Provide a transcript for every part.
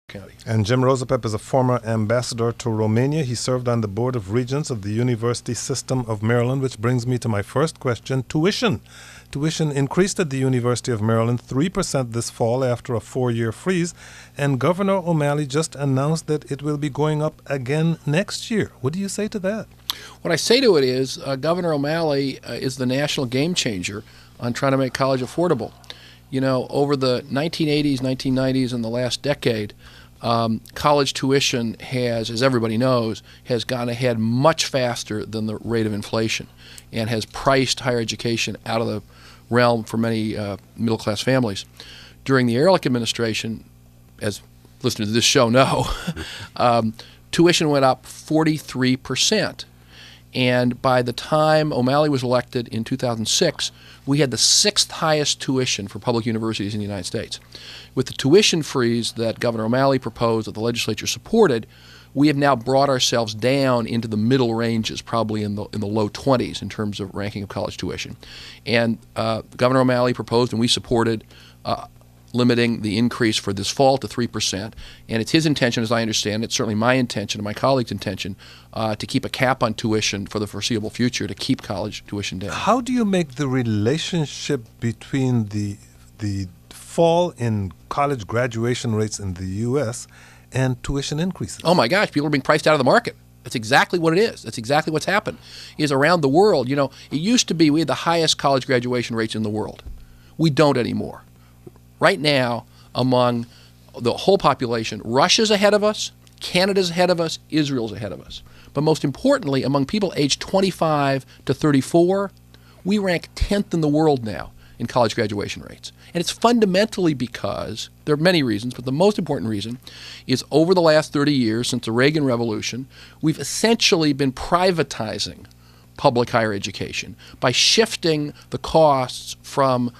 County. And Jim Rosapepe is a former ambassador to Romania. He served on the Board of Regents of the University System of Maryland, which brings me to my first question. Tuition. Tuition increased at the University of Maryland 3% this fall after a 4-year freeze, and Governor O'Malley just announced that it will be going up again next year. What do you say to that? What I say to it is Governor O'Malley is the national game changer on trying to make college affordable. You know, over the 1980s, 1990s, and the last decade, college tuition has, as everybody knows, has gone ahead much faster than the rate of inflation and has priced higher education out of the realm for many middle-class families. During the Ehrlich administration, as listeners to this show know, tuition went up 43%. And by the time O'Malley was elected in 2006, we had the 6th highest tuition for public universities in the United States. With the tuition freeze that Governor O'Malley proposed that the legislature supported, we have now brought ourselves down into the middle ranges, probably in the low 20s in terms of ranking of college tuition. And Governor O'Malley proposed, and we supported, limiting the increase for this fall to 3%. And it's his intention, as I understand it, certainly my intention and my colleagues' intention, to keep a cap on tuition for the foreseeable future to keep college tuition down. How do you make the relationship between the fall in college graduation rates in the U.S. and tuition increases? Oh my gosh, people are being priced out of the market. That's exactly what it is. That's exactly what's happened. Is around the world, you know, it used to be we had the highest college graduation rates in the world. We don't anymore. Right now, among the whole population, Russia's ahead of us, Canada's ahead of us, Israel's ahead of us. But most importantly, among people aged 25 to 34, we rank 10th in the world now in college graduation rates. And it's fundamentally because, there are many reasons, but the most important reason is over the last 30 years, since the Reagan Revolution, we've essentially been privatizing public higher education by shifting the costs from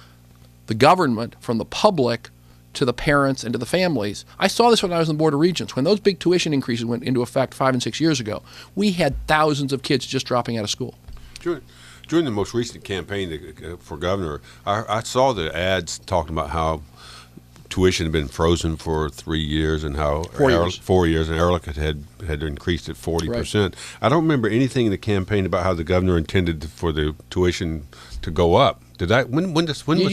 the government, from the public, to the parents and to the families. I saw this when I was on the Board of Regents. When those big tuition increases went into effect 5 and 6 years ago, we had thousands of kids just dropping out of school. During the most recent campaign for governor, I saw the ads talking about how tuition had been frozen for 3 years and how 4 years, and Ehrlich had increased it 40%. Right. I don't remember anything in the campaign about how the governor intended for the tuition to go up. Did I? When was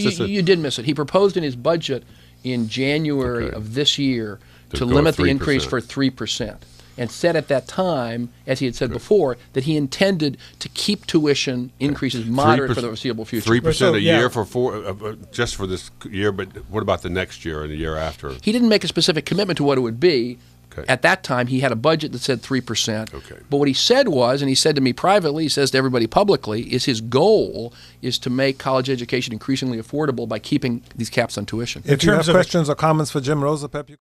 this? You did miss it. He proposed in his budget in January of this year to limit the increase for 3%, and said at that time, as he had said before, that he intended to keep tuition increases moderate for the foreseeable future. 3% a year for just for this year, but what about the next year and the year after? He didn't make a specific commitment to what it would be. At that time, he had a budget that said 3%. But what he said was, and he said to me privately, he says to everybody publicly, is his goal is to make college education increasingly affordable by keeping these caps on tuition. If you have questions or comments for Jim Rosapepe,